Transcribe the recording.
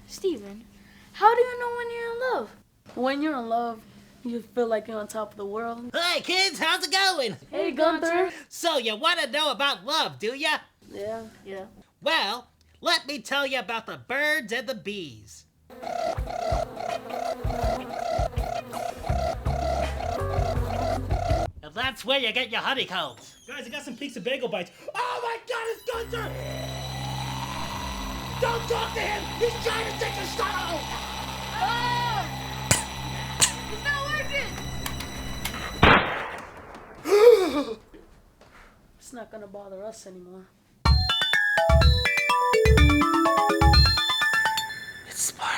Steven, how do you know when you're in love? When you're in love, you feel like you're on top of the world. Hey kids, how's it going? Hey, Gunther. So you want to know about love, do ya? Yeah. Well, let me tell you about the birds and the bees. And that's where you get your honeycombs. Guys, I got some pizza bagel bites. Oh my God, it's Gunther! Don't talk to him! He's trying to take a shot! Oh! It's not working! It's not gonna bother us anymore. It's smart.